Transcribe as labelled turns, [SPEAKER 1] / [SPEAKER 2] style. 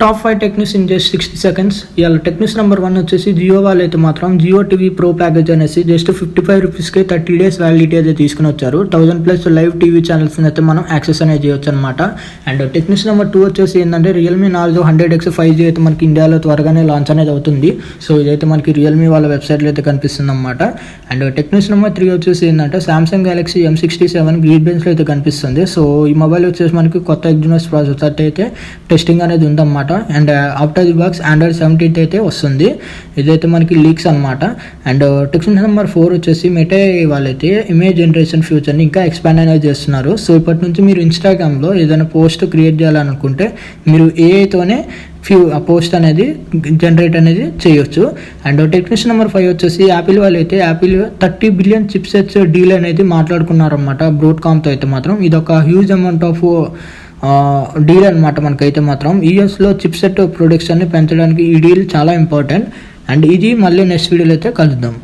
[SPEAKER 1] Top 5 tech news in just 60 seconds. ఇవాళ tech news number 1 వచ్చేసి జియో వాళ్ళు అయితే మాత్రం జియో టీవీ ప్రో ప్యాకేజ్ అనేసి జస్ట్ 55 రూపీస్కి 30 days వ్యాలిడిటీ అయితే తీసుకుని వచ్చారు. 1000+ లైవ్ టీవీ ఛానల్స్ అయితే మనం యాక్సెస్ అనేది చేయొచ్చు అనమాట. అండ్ టెక్ న్యూస్ నెంబర్ 2 వచ్చేసి ఏంటంటే రియల్మీ 100X 5G అయితే మనకి ఇండియాలో త్వరగానే లాంచ్ అనేది అవుతుంది. సో ఇదైతే మనకి రియల్మీ వాళ్ళ వెబ్సైట్లో అయితే కనిపిస్తుంది అనమాట. అండ్ టెక్ న్యూస్ నెంబర్ 3 వచ్చేసి ఏంటంటే సామ్సంగ్ గెలాక్సీ M67 గ్రీన్ బెంచ్లో అయితే కనిపిస్తుంది. సో ఈ మొబైల్ వచ్చేసి మనకి కొత్త ఎగ్జినోస్ ప్రాసెసర్ అయితే టెస్టింగ్ అనేది ఉందన్నమాట. And after the box Android 17 అయితే వస్తుంది. ఇదైతే మనకి లీక్స్ అనమాట. అండ్ టెక్ న్యూస్ నెంబర్ 4 వచ్చేసి మెటా వాళ్ళైతే ఇమేజ్ జనరేషన్ ఫ్యూచర్ని ఇంకా ఎక్స్పాండ్ అనేది చేస్తున్నారు. సో ఇప్పటి నుంచి మీరు ఇన్స్టాగ్రామ్లో ఏదైనా పోస్ట్ క్రియేట్ చేయాలనుకుంటే మీరు ఏఐతోనే ఆ పోస్ట్ అనేది జనరేట్ అనేది చేయొచ్చు. అండ్ టెక్ న్యూస్ నెంబర్ 5 వచ్చేసి యాపిల్ వాళ్ళు అయితే యాపిల్ 30 బిలియన్ చిప్సెట్స్ డీల్ అనేది మాట్లాడుకున్నారన్నమాట బ్రోడ్కామ్తో. అయితే మాత్రం ఇది ఒక హ్యూజ్ అమౌంట్ ఆఫ్ డీల్ అనమాట. మనకైతే మాత్రం యూఎస్లో చిప్సెట్ ప్రొడక్షన్ని పెంచడానికి ఈ డీల్ చాలా ఇంపార్టెంట్. అండ్ ఇది మళ్ళీ నెక్స్ట్ వీడియోలో అయితే కలుద్దాం.